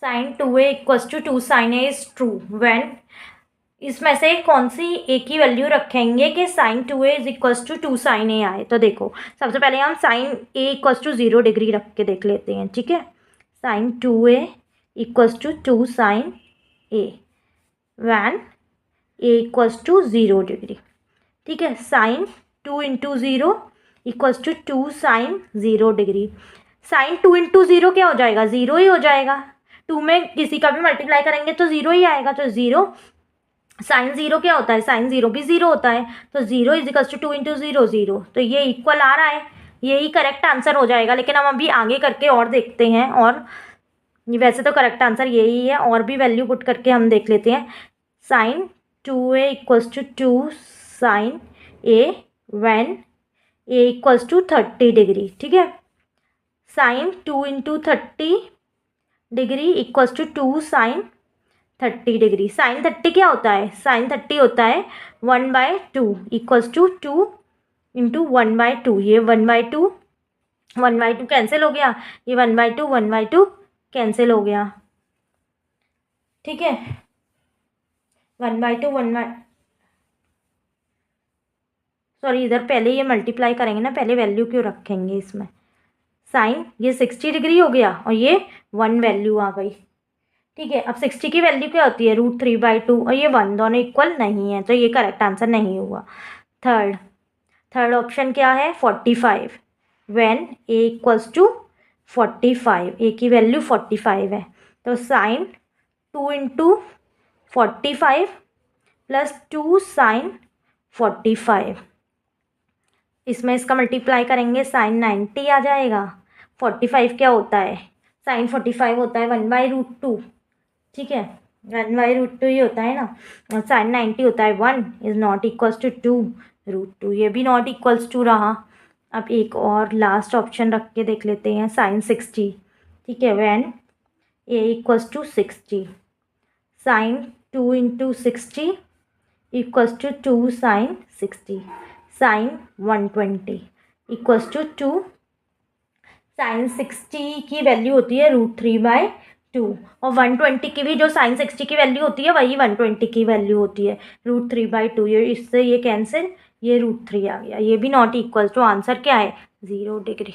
Sign 2a equals to 2 sine a is true when, इसमें से कौन सी ए की वैल्यू रखेंगे कि sine 2a is equals to 2 sine a आए। तो देखो सबसे पहले हम sine a equals to 0 degree रख के देख लेते हैं, ठीक है। Sine 2a equals to 2 sine a when a equals to 0 degree, ठीक है। Sine 2 into 0 equals to 2 sine 0 degree. Sign 2 into 0 क्या हो जाएगा, 0 ही हो जाएगा। 2 में किसी का भी मल्टीप्लाई करेंगे तो 0 ही आएगा। तो 0 साइन 0 क्या होता है, साइन 0 भी 0 होता है। तो 0 इज इक्वल्स टू 2 इंटू 0 0। तो ये इक्वल आ रहा है, यही करेक्ट आंसर हो जाएगा। लेकिन हम अभी आगे करके और देखते हैं, और वैसे तो करेक्ट आंसर यही है, और भी वैल्यू पुट करके हम देख लेते हैं। Sine 2a equals to 2 sine a when a equals to 30 degree, ठीक है। Sine 2 into 30 degree equals to 2 sine 30 degree. Sine 30 क्या होता है, साइन 30 होता है 1/2 इक्वल्स टू 2 इंटू 1/2। ये 1/2 1/2 कैंसिल हो गया, ये 1/2 1/2 कैंसिल हो गया, ठीक है। 1/2 सॉरी, इधर पहले ये मल्टीप्लाई करेंगे ना, पहले वैल्यू क्यों रखेंगे इसमें। साइन ये 60 डिग्री हो गया और ये 1 वैल्यू आ गई, ठीक है। अब 60 की वैल्यू क्या होती है, √3/2, और ये 1 दोनों इक्वल नहीं है, तो ये करेक्ट आंसर नहीं हुआ। थर्ड ऑप्शन क्या है, 45 व्हेन ए इक्वल्स टू 45, ए की वैल्यू 45 है। तो साइन 2 इंटू 45 प्लस 2 साइन 45, इसमें इसका मल्टीप्लाई करेंगे साइन 90 आ जाएगा। 45 क्या होता है, साइन 45 होता है 1/√2, ठीक है। 1/√2 ही होता है ना, और साइन 90 होता है 1 इज़ नॉट इक्वल्स टू 2√2, ये भी नॉट इक्वल्स टू रहा। अब एक और लास्ट ऑप्शन रख के देख लेते हैं, साइन 60, ठीक है, when a equals to 60। Sine 2 into 60 equals to 2 sine 60। Sine 120 equals to 2 sine 60 की वैल्यू होती है √3/2, और 120 की भी जो साइन 60 की वैल्यू होती है वही 120 की वैल्यू होती है √3/2। ये इससे ये कैंसिल, ये √3 आ गया। ये भी नॉट इक्वल टू, आंसर क्या है 0 डिग्री।